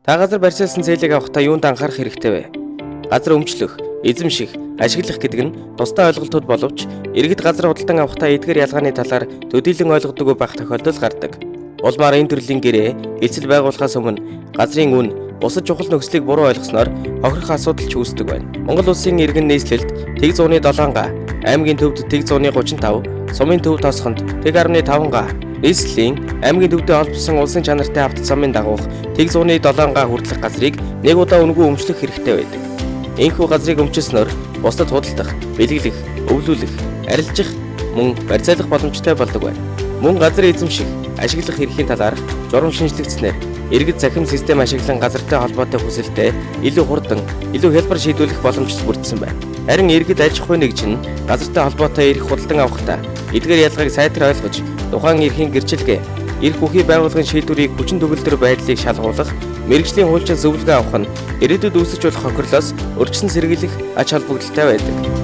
Та газар барьцаалсан зээлийг авахдаа юунд анхаарах хэрэгтэй вэ? Газар өмчлөх, эзэмших, ашиглах гэдэг нь тусдаа ойлголтууд боловч иргэд газар худалдан авахдаа эдгээр ялгааны талаар төдийлөн ойлгодоггүй байх тохиолдол гардаг. Улмаар энэ төрлийн гэрээ эцэл байгуулахаас өмнө газрын үн, бусад чухал нөхцөлийг буруу ойлгосноор хохирох асуудал ч үүсдэг байна. Монгол улсын иргэн нийслэлд тэг зууны 7 га, аймгийн төвд тэг зууны 35, сумын төв тосгонд тэг 15 га, нийслэлийн аймгийн төвдөө холбосон улсын чанартай автал замын дагуух тэг зууны 7 га хүртэлх газрыг нэг удаа үнгүй өмчлөх хэрэгтэй байдаг. Энэхүү газрыг өмчлснөөр бусдад худалдах, бэлгэлэх, өвлүүлэх, арилжих, мөн барьцаалах боломжтой болдог байна. Мөн газар эзэмших, ашиглах эрхийн талаарх журам шинжлэгдснээр иргэд захим систем ашиглан газартай холбоотой хүсэлтэд илүү хурдан, илүү хялбар шийдвэрлэх боломжтой бүрдсэн байна. Харин иргэд аж ахуй нэгж нь газартай холбоотой эрх худалдан авахдаа эдгээр ялгааг сайтар ойлгож, тухайн эрхийн гэрчилгээ, эрх бүхий байгууллагын шийдвэрийг хүчин төгөлдөр байдлыг шалгуулах, мэргэжлийн хуульчилсан зөвлөгөө авах нь ирээдүйд үүсэж болох хохирлоос өргөсөн сэргийлэх ач холбогдолтой байдаг.